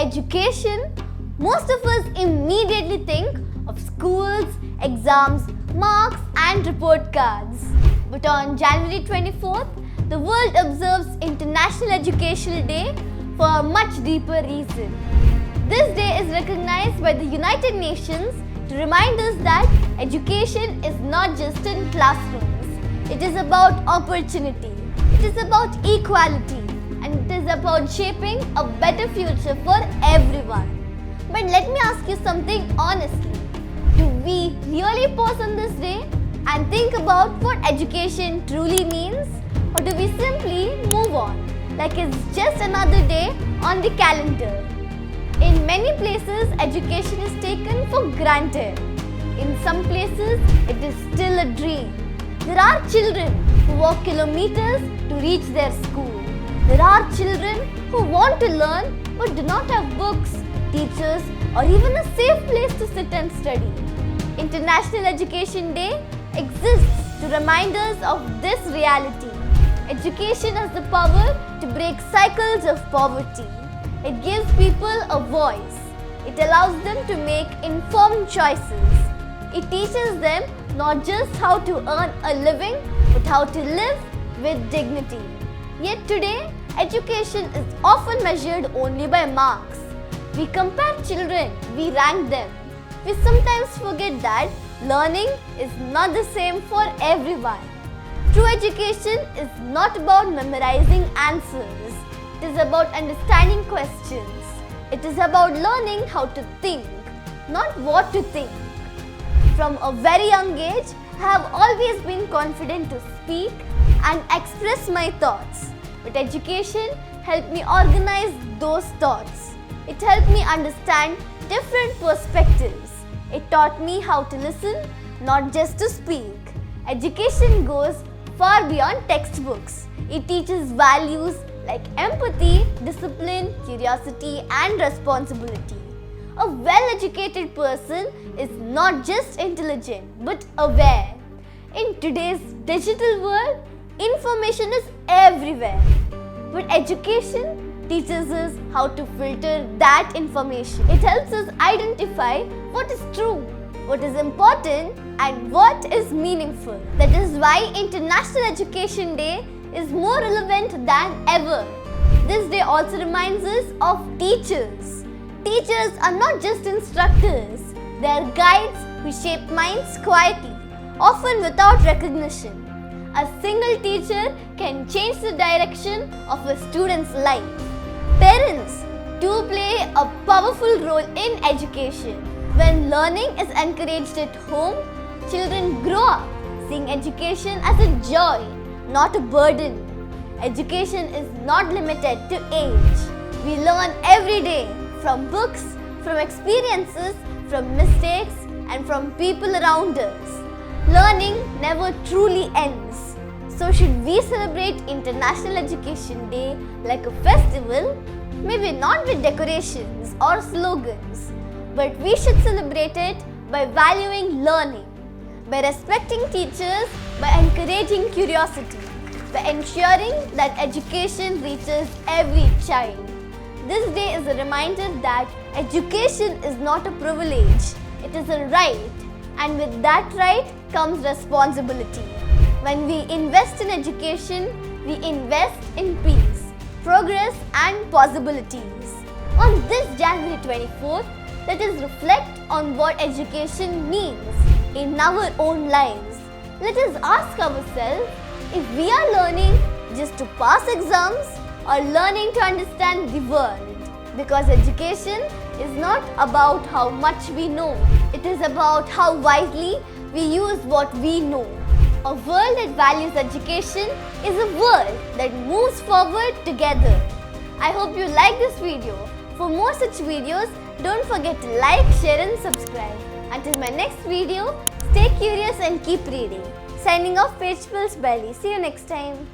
education, most of us immediately think of schools, exams, marks and report cards. But on January 24th, the world observes International Educational Day for a much deeper reason. This day is recognized by the United Nations to remind us that education is not just in classrooms. It is about opportunity, it is about equality, and it is about shaping a better future for everyone. But let me ask you something honestly. Do we really pause on this day and think about what education truly means? Or do we simply move on like it's just another day on the calendar? In many places, education is taken for granted. In some places, it is still a dream. There are children who walk kilometers to reach their school. There are children who want to learn but do not have books, teachers, or even a safe place to sit and study. International Education Day exists to remind us of this reality. Education has the power to break cycles of poverty. It gives people a voice. It allows them to make informed choices. It teaches them not just how to earn a living, but how to live with dignity. Yet today, education is often measured only by marks. We compare children, we rank them. We sometimes forget that learning is not the same for everyone. True education is not about memorizing answers. It is about understanding questions. It is about learning how to think, not what to think. From a very young age, I have always been confident to speak and express my thoughts. But education helped me organize those thoughts. It helped me understand different perspectives. It taught me how to listen, not just to speak. Education goes far beyond textbooks. It teaches values like empathy, discipline, curiosity, and responsibility. A well-educated person is not just intelligent but aware. In today's digital world, information is everywhere. But education teaches us how to filter that information. It helps us identify what is true, what is important, and what is meaningful. That is why International Education Day is more relevant than ever. This day also reminds us of teachers. Teachers are not just instructors, they are guides who shape minds quietly, often without recognition. A single teacher can change the direction of a student's life. Parents do play a powerful role in education. When learning is encouraged at home, children grow up seeing education as a joy, not a burden. Education is not limited to age. We learn every day from books, from experiences, from mistakes, and from people around us. Learning never truly ends. So should we celebrate International Education Day like a festival? Maybe not with decorations or slogans, but we should celebrate it by valuing learning, by respecting teachers, by encouraging curiosity, by ensuring that education reaches every child. This day is a reminder that education is not a privilege, it is a right, and with that right comes responsibility. When we invest in education, we invest in peace, progress and possibilities. On this January 24th, let us reflect on what education means in our own lives. Let us ask ourselves if we are learning just to pass exams or learning to understand the world. Because education is not about how much we know, it is about how wisely we use what we know. A world that values education is a world that moves forward together. I hope you like this video. For more such videos, don't forget to like, share and subscribe. Until my next video, stay curious and keep reading. Signing off, Page Pulse Belly. See you next time.